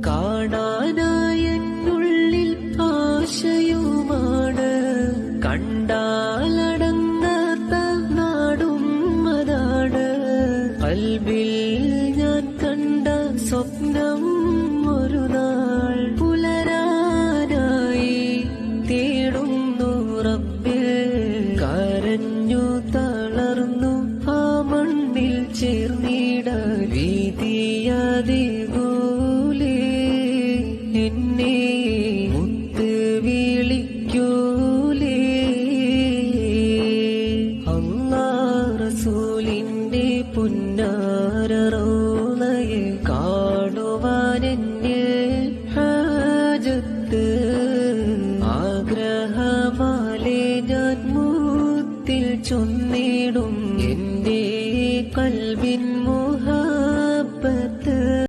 കാണാനായെന്നുള്ളിൽ ആശയുമാണ്, കണ്ടാലടങ്ങാത്ത നാടും അതാണ്. ഖൽബിൽ ഞാൻ കണ്ട സ്വപ്നം ഒരു നാൾ പുലരാനായി തേടുന്നു റബ്ബേ. കരഞ്ഞു തളർന്നു ആ മണ്ണിൽ ചേർന്നിടാൻ വീതിയാതേകൂലേ എന്നെ മുത്ത് വിളിക്കൂലേ. അല്ലാഹ് റസൂലിന്റെ പുന്നാര റൗളയെ കാണുവാൻ എന്നെ